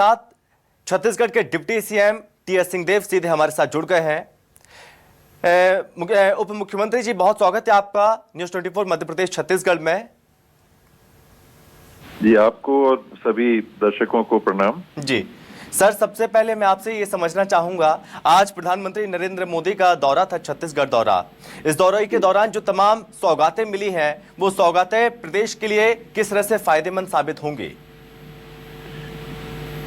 साथ छत्तीसगढ़ के deputy CM T.S.. Singhdeo सीधे हमारे साथ जुड़ गए हैं। उप मुख्यमंत्री जी, बहुत स्वागत है आपका न्यूज़ 24 मध्य प्रदेश छत्तीसगढ़ में। जी, आपको और सभी दर्शकों को प्रणाम। जी सर, सबसे पहले मैं आपसे ये समझना चाहूंगा, आज प्रधानमंत्री नरेंद्र मोदी का दौरा था, छत्तीसगढ़ दौरा। इस दौरे के दौरान जो तमाम सौगातें मिली हैं, वो सौगातें प्रदेश के लिए किस तरह से फायदेमंद साबित होंगी?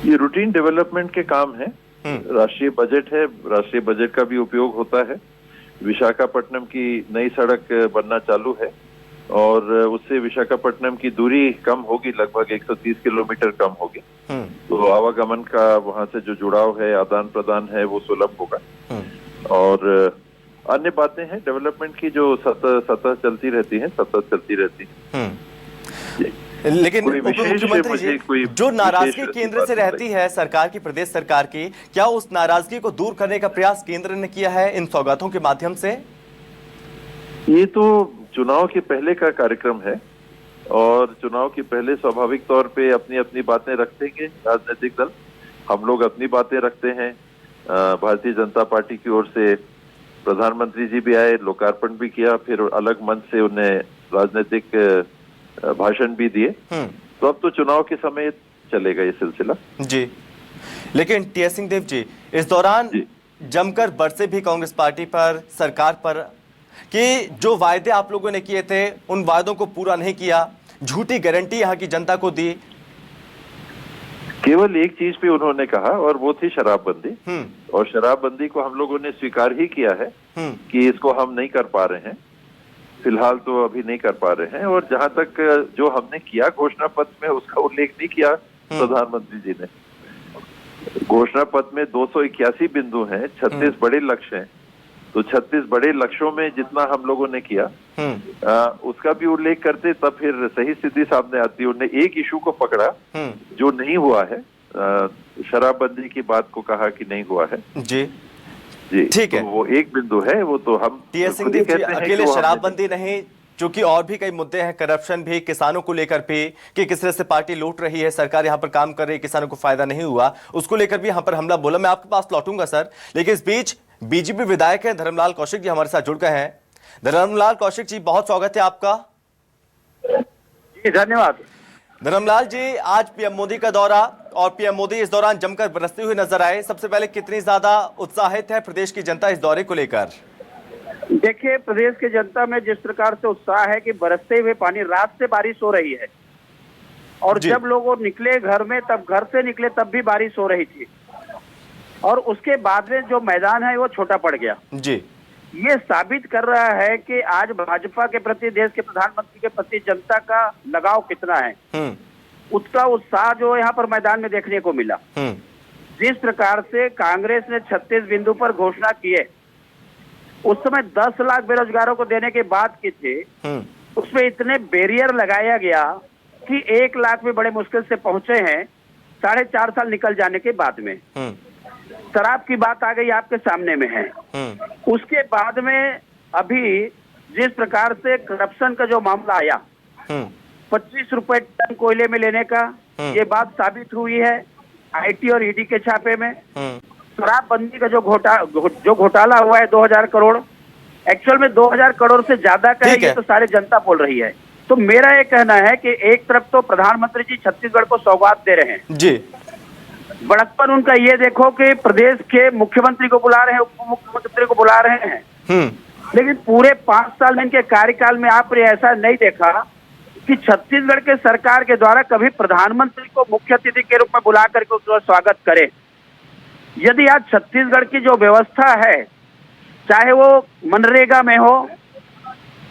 ये रूटीन डेवलपमेंट के काम है। राष्ट्रीय बजट है, राष्ट्रीय बजट का भी उपयोग होता है। विशाखापट्टनम की नई सड़क बनना चालू है और उससे विशाखापट्टनम की दूरी कम होगी, लगभग 130 किलोमीटर कम होगी। तो आवागमन का वहां से जो जुड़ाव है, आदान प्रदान है, वो सुलभ होगा। और अन्य बातें हैं डेवलपमेंट की जो सतत चलती रहती हैं। लेकिन उप मुख्यमंत्री जी, जो नाराजगी केंद्र से रहती है सरकार की, प्रदेश सरकार की, क्या उस नाराजगी को दूर करने का प्रयास केंद्र ने किया है इन सौगातों के माध्यम से? ये तो चुनाव के पहले का कार्यक्रम है और चुनाव के पहले स्वाभाविक तौर पे अपनी अपनी बातें रखेंगे राजनीतिक दल। हम लोग अपनी बातें रखते हैं। भारतीय जनता पार्टी की ओर से प्रधानमंत्री जी भी आए, लोकार्पण भी किया, फिर अलग मंच से उन्हें राजनीतिक भाषण भी दिए। तो अब तो चुनाव के समय चलेगा ये सिलसिला। जी, लेकिन टी.एस. सिंहदेव जी, इस दौरान जमकर बरसे भी कांग्रेस पार्टी पर, सरकार पर, कि जो वायदे आप लोगों ने किए थे उन वायदों को पूरा नहीं किया, झूठी गारंटी यहाँ की जनता को दी। केवल एक चीज पे उन्होंने कहा और वो थी शराबबंदी। और शराबबंदी को हम लोगों ने स्वीकार ही किया है कि इसको हम नहीं कर पा रहे हैं, फिलहाल तो अभी नहीं कर पा रहे हैं। और जहां तक जो हमने किया घोषणा पत्र में, उसका उल्लेख नहीं किया प्रधानमंत्री जी ने। घोषणा पत्र में 281 बिंदु हैं, 36 बड़े लक्ष्य हैं। तो 36 बड़े लक्ष्यों में जितना हम लोगों ने किया उसका भी उल्लेख करते, तब फिर सही स्थिति सामने आती। उन्होंने एक इशू को पकड़ा जो नहीं हुआ है, शराबबंदी की बात को कहा कि नहीं हुआ है। जी ठीक है, तो वो एक बिंदु है, वो तो हम टी.एस. सिंहदेव जी, अकेले शराबबंदी नहीं, क्योंकि और भी कई मुद्दे हैं, करप्शन भी, किसानों को लेकर भी, कि किस तरह से पार्टी लूट रही है, सरकार यहाँ पर काम कर रही है, किसानों को फायदा नहीं हुआ, उसको लेकर भी यहाँ पर हमला बोला। मैं आपके पास लौटूंगा सर, लेकिन इस बीच बीजेपी विधायक हैं धर्मलाल कौशिक जी हमारे साथ जुड़ गए हैं। धर्मलाल कौशिक जी, बहुत स्वागत है आपका। जी धन्यवाद। धर्मलाल जी, आज पीएम मोदी का दौरा, और पीएम मोदी इस दौरान जमकर बरसते हुए नजर आए। सबसे पहले कितनी ज्यादा उत्साहित है प्रदेश की जनता इस दौरे को लेकर? देखिए, प्रदेश की जनता में जिस प्रकार से उत्साह है कि बरसते हुए पानी, रात से बारिश हो रही है और जब लोग निकले घर में, तब घर से निकले तब भी बारिश हो रही थी, और उसके बाद में जो मैदान है वो छोटा पड़ गया। जी, ये साबित कर रहा है कि आज भाजपा के प्रति, देश के प्रधानमंत्री के प्रति जनता का लगाव कितना है। उसका उत्साह जो यहाँ पर मैदान में देखने को मिला। जिस प्रकार से कांग्रेस ने 36 बिंदु पर घोषणा किए, उस समय 10 लाख बेरोजगारों को देने की बात की थी, उसमें इतने बैरियर लगाया गया कि 1 लाख भी बड़े मुश्किल से पहुंचे हैं 4.5 साल निकल जाने के बाद में। शराब की बात आ गई, आपके सामने में है। उसके बाद में अभी जिस प्रकार से करप्शन का जो मामला आया, 25 रुपए टन कोयले में लेने का, ये बात साबित हुई है आईटी और ईडी के छापे में। शराबबंदी का जो घोटाला हुआ है 2000 करोड़, एक्चुअल में 2000 करोड़ से ज्यादा का है, ये तो सारी जनता बोल रही है। तो मेरा ये कहना है कि एक तरफ तो प्रधानमंत्री जी छत्तीसगढ़ को सौगात दे रहे हैं जी, बड़प्पन उनका ये देखो कि प्रदेश के मुख्यमंत्री को बुला रहे हैं, उप मुख्यमंत्री को बुला रहे हैं, लेकिन पूरे 5 साल में इनके कार्यकाल में आपने ऐसा नहीं देखा कि छत्तीसगढ़ के सरकार के द्वारा कभी प्रधानमंत्री को मुख्य अतिथि के रूप में बुला करके उसका स्वागत करे। यदि आज छत्तीसगढ़ की जो व्यवस्था है, चाहे वो मनरेगा में हो,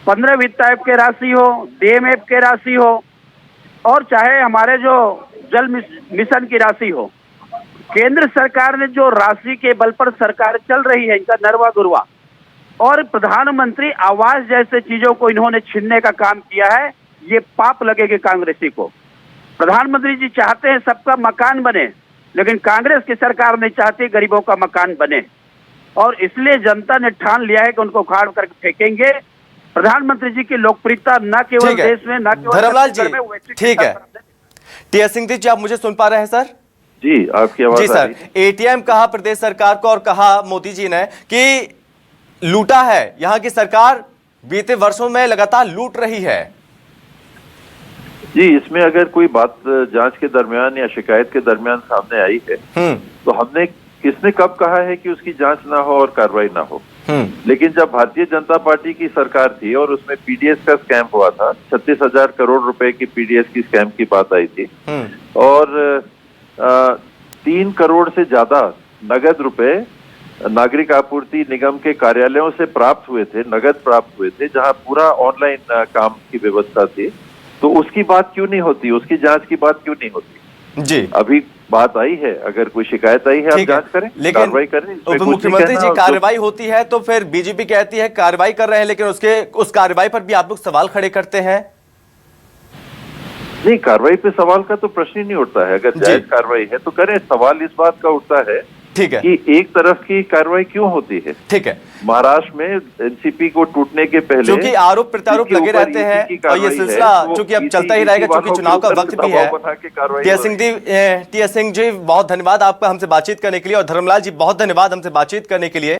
15 वित्त आयोग के राशि हो, डीएमएफ के राशि हो, और चाहे हमारे जो जल मिशन की राशि हो, केंद्र सरकार ने जो राशि के बल पर सरकार चल रही है, इनका नरवा गुरवा, और प्रधानमंत्री आवास जैसे चीजों को इन्होंने छीनने का काम किया है, ये पाप लगेगा कांग्रेसी को। प्रधानमंत्री जी चाहते हैं सबका मकान बने, लेकिन कांग्रेस की सरकार नहीं चाहती गरीबों का मकान बने, और इसलिए जनता ने ठान लिया है कि उनको उखाड़ करके फेंकेंगे। प्रधानमंत्री जी की लोकप्रियता न केवल देश में, न केवल धर्मलाल जी, ठीक है। टी.एस. सिंहदेव जी, आप मुझे सुन पा रहे हैं सर? जी, आपकी आवाज जी आ सर, रही है? एटीएम कहा प्रदेश सरकार को और कहा मोदी जी ने कि लूटा है, यहाँ की सरकार बीते वर्षों में लगातार लूट रही है। जी, इसमें अगर कोई बात जांच के दरमियान या शिकायत के दरमियान सामने आई है तो हमने किसने कब कहा है कि उसकी जांच ना हो और कार्रवाई ना हो। लेकिन जब भारतीय जनता पार्टी की सरकार थी और उसमें पीडीएस का स्कैम हुआ था, 36,000 करोड़ रुपए की पीडीएस की स्कैम की बात आई थी और 3 करोड़ से ज्यादा नगद रुपए नागरिक आपूर्ति निगम के कार्यालयों से प्राप्त हुए थे, नगद प्राप्त हुए थे, जहां पूरा ऑनलाइन काम की व्यवस्था थी, तो उसकी बात क्यों नहीं होती, उसकी जांच की बात क्यों नहीं होती? जी, अभी बात आई है, अगर कोई शिकायत आई है आप जांच करें, लेकिन कार्रवाई करें। उप मुख्यमंत्री जी कार्रवाई होती है तो फिर बीजेपी कहती है कार्रवाई कर रहे हैं, लेकिन उस कार्रवाई पर भी आप लोग सवाल खड़े करते हैं। नहीं, कार्रवाई पे सवाल का तो प्रश्न ही नहीं उठता है। अगर जायज कार्रवाई है तो करें। सवाल इस बात का उठता है ठीक है कि एक तरफ की कार्रवाई क्यों होती है। ठीक है, महाराष्ट्र में एनसीपी को टूटने के पहले क्योंकि आरोप प्रत्यारोप लगे रहते हैं और ये सिलसिला चूंकि अब चलता ही रहेगा, चूंकि चुनाव का वक्त भी है। टी एस सिंह जी बहुत धन्यवाद आपका हमसे बातचीत करने के लिए, और धर्मलाल जी बहुत धन्यवाद हमसे बातचीत करने के लिए।